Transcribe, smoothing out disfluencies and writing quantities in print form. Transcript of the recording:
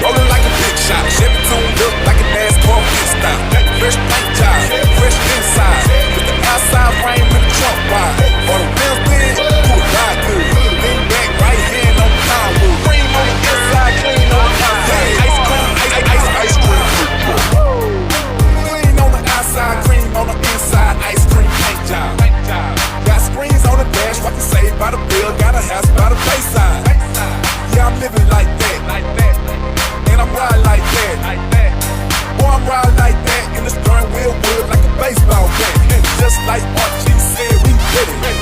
Rolling like a big shot, Chevy tuned up like a NASCAR pit stop. Fresh paint job, fresh inside, with the outside frame and the trunk wide. For the rims big, do it ride good. Lean back, right hand on the plywood. Cream on the inside, clean on the outside. Ice cream, ice cream. Clean on the outside, cream on the inside. Ice cream paint job. Got screens on the dash, what can save by the bill. Got a house by the bayside. Yeah, I'm living like that. And I'm riding like that. Boy, I'm riding like that. And the steering wheel wood like a baseball bat. And just like Archie said, we did it.